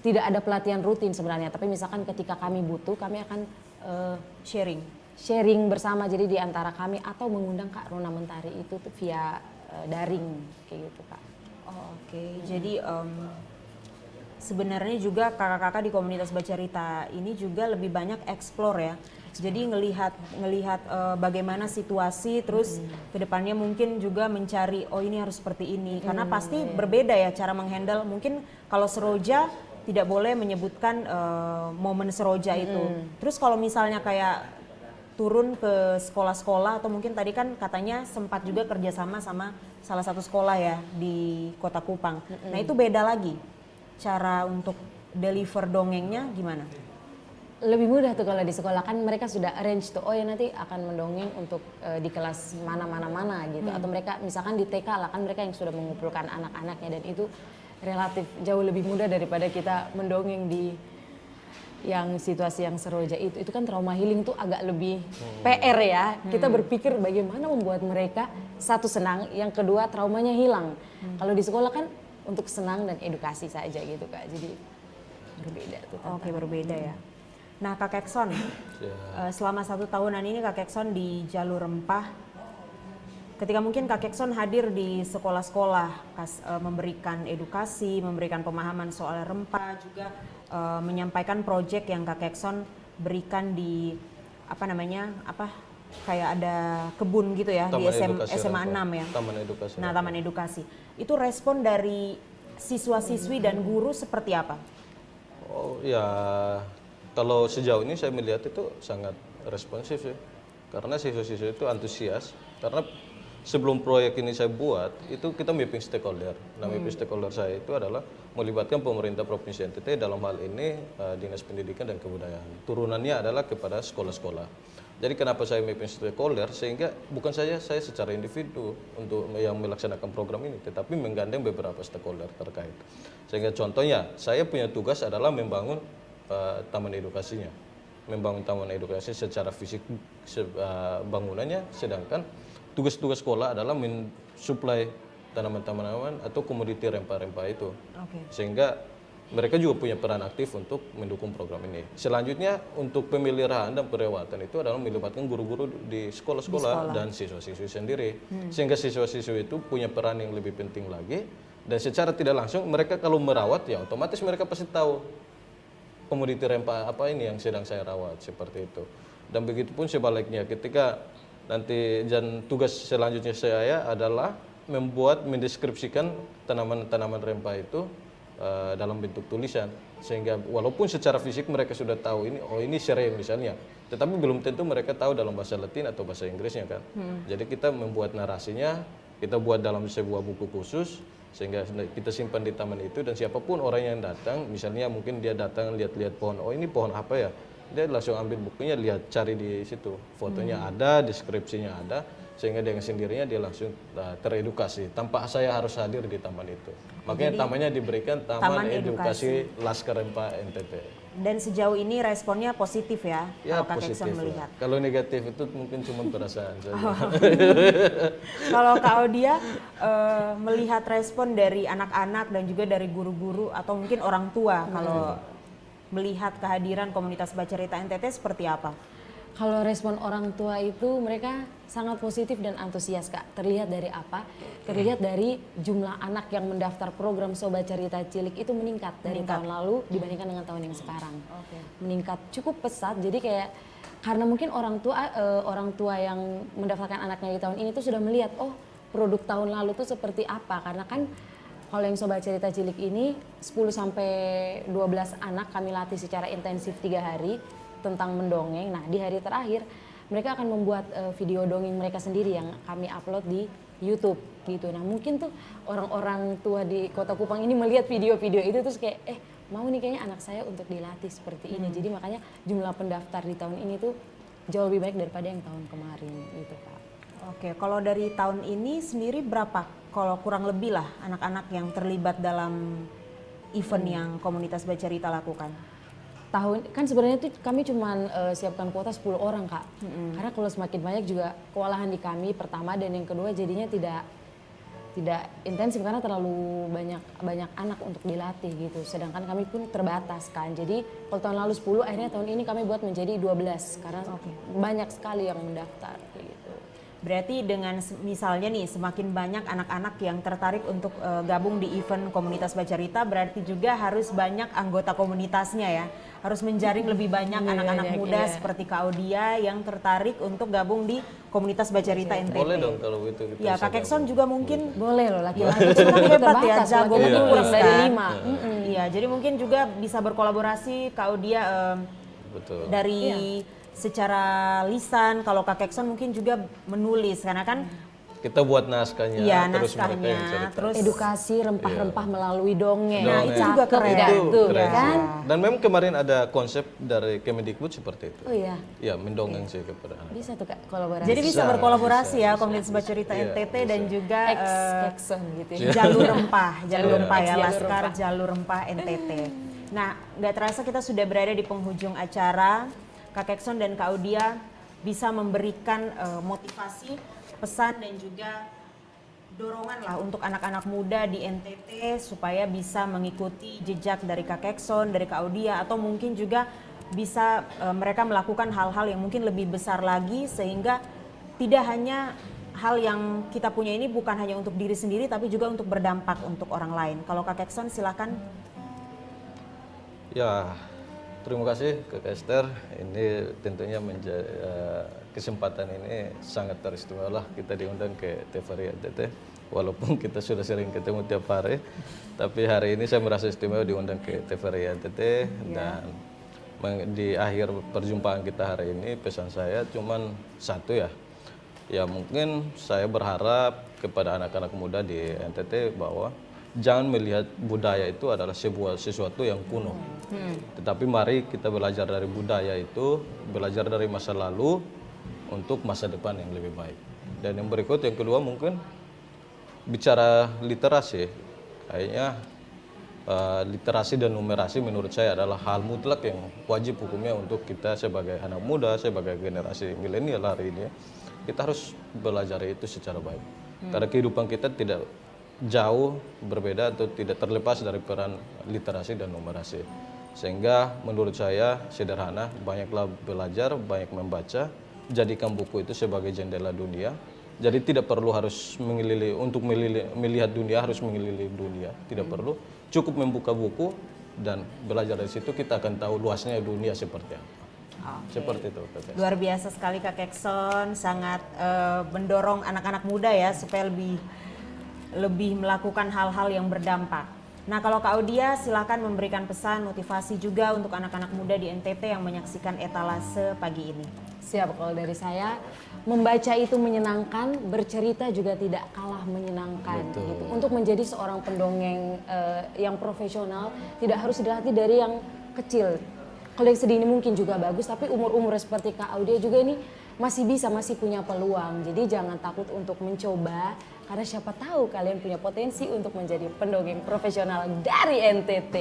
tidak ada pelatihan rutin sebenarnya, tapi misalkan ketika kami butuh, kami akan sharing bersama, jadi di antara kami atau mengundang Kak Rona Mentari itu tuh via daring kayak gitu Kak. Oh, oke. Jadi sebenarnya juga kakak-kakak di komunitas Bacarita ini juga lebih banyak explore ya. Jadi ngelihat bagaimana situasi, terus kedepannya mungkin juga mencari oh ini harus seperti ini, karena pasti berbeda ya cara menghandle. Mungkin kalau seroja tidak boleh menyebutkan momen seroja itu. Terus kalau misalnya kayak turun ke sekolah-sekolah atau mungkin tadi kan katanya sempat juga kerjasama sama salah satu sekolah ya di Kota Kupang. Nah itu beda lagi cara untuk deliver dongengnya gimana? Lebih mudah tuh kalau di sekolah kan mereka sudah arrange tuh oh ya nanti akan mendongeng untuk di kelas mana gitu atau mereka misalkan di TK lah kan mereka yang sudah mengumpulkan anak-anaknya dan itu relatif jauh lebih mudah daripada kita mendongeng di yang situasi yang seroja itu kan trauma healing tuh agak lebih PR ya. Kita berpikir bagaimana membuat mereka satu senang, yang kedua traumanya hilang. Kalau di sekolah kan untuk senang dan edukasi saja gitu Kak. Jadi berbeda tuh. Oke, berbeda ya. Nah Kak Kekson, selama 1 tahunan ini Kak Kekson di Jalur Rempah, ketika mungkin Kak Kekson hadir di sekolah-sekolah, memberikan edukasi, memberikan pemahaman soal rempah, juga menyampaikan proyek yang Kak Kekson berikan di kayak ada kebun gitu ya di SMA 6 ya. Taman edukasi. Nah, taman edukasi. Itu respon dari siswa-siswi dan guru seperti apa? Oh ya, kalau sejauh ini saya melihat itu sangat responsif ya. Karena siswa-siswa itu antusias. Karena sebelum proyek ini saya buat, itu kita mapping stakeholder. Nah, mapping stakeholder saya itu adalah melibatkan pemerintah Provinsi NTT, dalam hal ini Dinas Pendidikan dan Kebudayaan. Turunannya adalah kepada sekolah-sekolah. Jadi kenapa saya mapping stakeholder, sehingga bukan saja saya secara individu untuk yang melaksanakan program ini, tetapi menggandeng beberapa stakeholder terkait. Sehingga contohnya, saya punya tugas adalah membangun taman edukasinya. Membangun taman edukasi secara fisik bangunannya, sedangkan tugas-tugas sekolah adalah mensuplai tanaman-tanaman atau komoditi rempah-rempah itu. Sehingga mereka juga punya peran aktif untuk mendukung program ini. Selanjutnya untuk pemeliharaan dan perawatan itu adalah melibatkan guru-guru di sekolah-sekolah dan siswa-siswi sendiri. Sehingga siswa-siswi itu punya peran yang lebih penting lagi, dan secara tidak langsung mereka kalau merawat ya otomatis mereka pasti tahu komoditi rempah apa ini yang sedang saya rawat, seperti itu. Dan begitu pun sebaliknya, ketika nanti tugas selanjutnya saya adalah mendeskripsikan tanaman-tanaman rempah itu dalam bentuk tulisan, sehingga walaupun secara fisik mereka sudah tahu ini serai misalnya, tetapi belum tentu mereka tahu dalam bahasa Latin atau bahasa Inggrisnya kan. Jadi kita membuat narasinya, kita buat dalam sebuah buku khusus, sehingga kita simpan di taman itu, dan siapapun orang yang datang, misalnya mungkin dia datang lihat-lihat pohon, oh ini pohon apa ya, dia langsung ambil bukunya, lihat, cari di situ, fotonya ada, deskripsinya ada, sehingga dengan sendirinya dia langsung teredukasi tanpa saya harus hadir di taman itu. Makanya tamannya diberikan Taman Edukasi Laskar Rempah NTT. Dan sejauh ini responnya positif ya, Ya, kalau Kak Kekson melihat. Kalau negatif itu mungkin cuma perasaan saja. Kalau Kak Audia melihat respon dari anak-anak dan juga dari guru-guru atau mungkin orang tua kalau melihat kehadiran komunitas Baca Cerita NTT seperti apa? Kalau respon orang tua itu mereka sangat positif dan antusias, Kak. Terlihat dari apa? Terlihat dari jumlah anak yang mendaftar program Sobat Cerita Cilik itu meningkat dari tahun lalu dibandingkan dengan tahun yang sekarang. Meningkat cukup pesat. Jadi kayak karena mungkin orang tua yang mendaftarkan anaknya di tahun ini tuh sudah melihat, oh produk tahun lalu tuh seperti apa. Karena kan kalau yang Sobat Cerita Cilik ini 10 sampai 12 anak kami latih secara intensif 3 hari tentang mendongeng. Nah, di hari terakhir mereka akan membuat video dongeng mereka sendiri yang kami upload di YouTube gitu. Nah, mungkin tuh orang-orang tua di Kota Kupang ini melihat video-video itu terus kayak mau nih kayaknya anak saya untuk dilatih seperti ini. Jadi makanya jumlah pendaftar di tahun ini tuh jauh lebih baik daripada yang tahun kemarin gitu, Kak. Oke, kalau dari tahun ini sendiri berapa? Kalau kurang lebih lah anak-anak yang terlibat dalam event yang komunitas Baca Cerita lakukan. Tahun kan sebenarnya tuh kami cuman siapkan kuota 10 orang, Kak. Karena kalau semakin banyak juga kewalahan di kami pertama, dan yang kedua jadinya tidak intensif karena terlalu banyak anak untuk dilatih gitu. Sedangkan kami pun terbatas kan. Jadi kalau tahun lalu 10, akhirnya tahun ini kami buat menjadi 12 karena banyak sekali yang mendaftar gitu. Berarti dengan misalnya nih semakin banyak anak-anak yang tertarik untuk gabung di event komunitas Baca Cerita, berarti juga harus banyak anggota komunitasnya ya. Harus menjaring lebih banyak anak-anak muda seperti Kak Audia yang tertarik untuk gabung di komunitas Baca Cerita NTT. Boleh dong kalau itu. Ya, Kak Kekson juga mungkin boleh loh, laki-laki itu kan hebat ya, jago mungkin menulis kurang dari kan. 5. Iya, jadi mungkin juga bisa berkolaborasi Kak Audia dari secara lisan, kalau Kak Kekson mungkin juga menulis karena kan kita buat naskahnya, terus mereka yang cerita. terus edukasi rempah-rempah melalui dongeng. Nah, itu juga keren. Itu keren kan? sih. Dan memang kemarin ada konsep dari Kemendikbud seperti itu. Oh iya. Ya, mendongeng sih kepada anak. Bisa tuh, Kak, kolaborasi. Jadi bisa berkolaborasi ya komunitas Baca Cerita NTT dan juga Kekson gitu ya. jalur rempah ya, Jalur Laskar Rempah. Jalur Rempah NTT. Nah, nggak terasa kita sudah berada di penghujung acara. Kak Kekson dan Kak Audia bisa memberikan motivasi, pesan dan juga dorongan lah untuk anak-anak muda di NTT supaya bisa mengikuti jejak dari Kak Kekson, dari Kak Audia, atau mungkin juga bisa mereka melakukan hal-hal yang mungkin lebih besar lagi sehingga tidak hanya hal yang kita punya ini bukan hanya untuk diri sendiri tapi juga untuk berdampak untuk orang lain. Kalau Kak Kekson silakan. Ya, terima kasih Kak Esther. Ini tentunya kesempatan ini sangat teristimewa lah kita diundang ke TVRI NTT. Walaupun kita sudah sering ketemu tiap hari, tapi hari ini saya merasa istimewa diundang ke TVRI NTT. Dan di akhir perjumpaan kita hari ini pesan saya cuman satu ya. Ya mungkin saya berharap kepada anak-anak muda di NTT bahwa jangan melihat budaya itu adalah sesuatu yang kuno. Tetapi mari kita belajar dari budaya itu, belajar dari masa lalu untuk masa depan yang lebih baik. Dan yang berikut, yang kedua mungkin bicara literasi. Kayaknya literasi dan numerasi menurut saya adalah hal mutlak yang wajib hukumnya untuk kita sebagai anak muda, sebagai generasi milenial hari ini. Kita harus belajar itu secara baik. Karena kehidupan kita tidak jauh berbeda atau tidak terlepas dari peran literasi dan numerasi. Sehingga menurut saya sederhana, banyaklah belajar, banyak membaca, jadikan buku itu sebagai jendela dunia. Jadi tidak perlu harus melihat dunia, harus mengelilingi dunia. Tidak perlu, cukup membuka buku dan belajar dari situ kita akan tahu luasnya dunia seperti apa. Seperti itu. Luar biasa sekali Kak Kekson, sangat mendorong anak-anak muda ya supaya lebih melakukan hal-hal yang berdampak. Nah kalau Kak Audia silakan memberikan pesan motivasi juga untuk anak-anak muda di NTT yang menyaksikan etalase pagi ini. Siap, kalau dari saya membaca itu menyenangkan, bercerita juga tidak kalah menyenangkan. Gitu. Untuk menjadi seorang pendongeng yang profesional tidak harus dilatih dari yang kecil. Kalau yang sedini mungkin juga bagus, tapi umur-umur seperti Kak Audia juga ini masih punya peluang. Jadi jangan takut untuk mencoba, karena siapa tahu kalian punya potensi untuk menjadi pendongeng profesional dari NTT.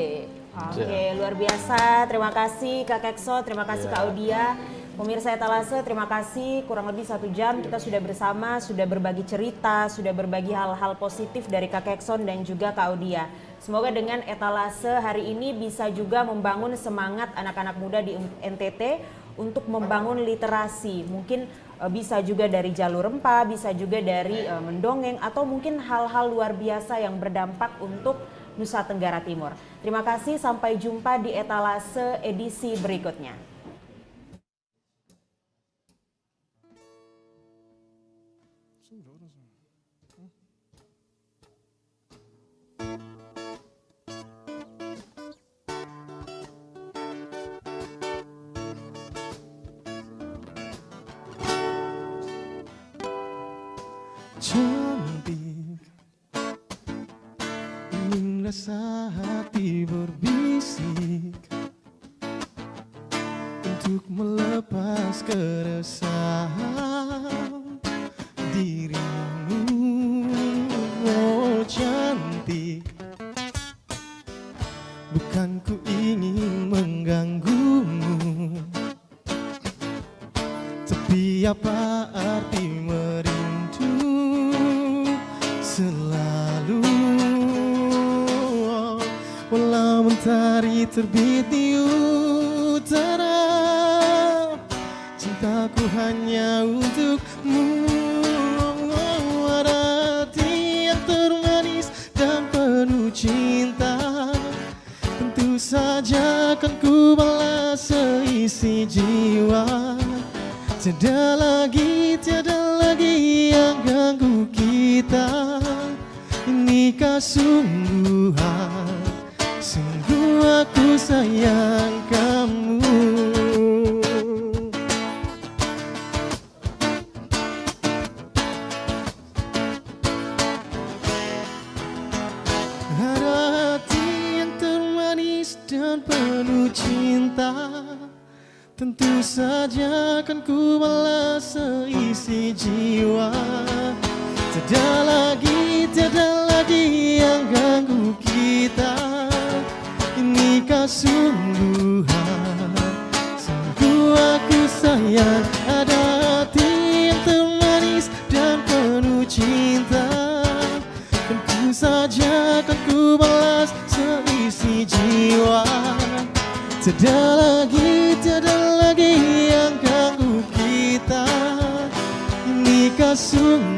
Oke, luar biasa. Terima kasih Kak Kekso, terima kasih Kak Audia. Pemirsa etalase, terima kasih. Kurang lebih 1 jam kita sudah bersama, sudah berbagi cerita, sudah berbagi hal-hal positif dari Kak Kekson dan juga Kak Audia. Semoga dengan etalase hari ini bisa juga membangun semangat anak-anak muda di NTT untuk membangun literasi. Mungkin bisa juga dari jalur rempah, bisa juga dari mendongeng, atau mungkin hal-hal luar biasa yang berdampak untuk Nusa Tenggara Timur. Terima kasih, sampai jumpa di etalase edisi berikutnya. Cantik, ingin rasa hati berbisik untuk melepas keresahan dirimu. Oh cantik, bukan ku ingin mengganggumu, tapi apa arti merindu selalu. Walau mentari terbit di utara, cintaku hanya untukmu. Ada hati yang termanis dan penuh cinta, tentu saja akan ku balas seisi jiwa. Tiada lagi yang ganggu kita. Ini kesungguhan, sungguh aku sayang kamu. Ada hati yang termanis dan penuh cinta, tentu saja akan ku balas seisi jiwa. Tiada lagi yang ganggu kita. Ini kesungguhan, sungguh aku sayang. Ada hati yang termanis dan penuh cinta, tentu saja akan ku balas seisi jiwa. Tiada lagi yang ganggu kita. Ini kesungguhan,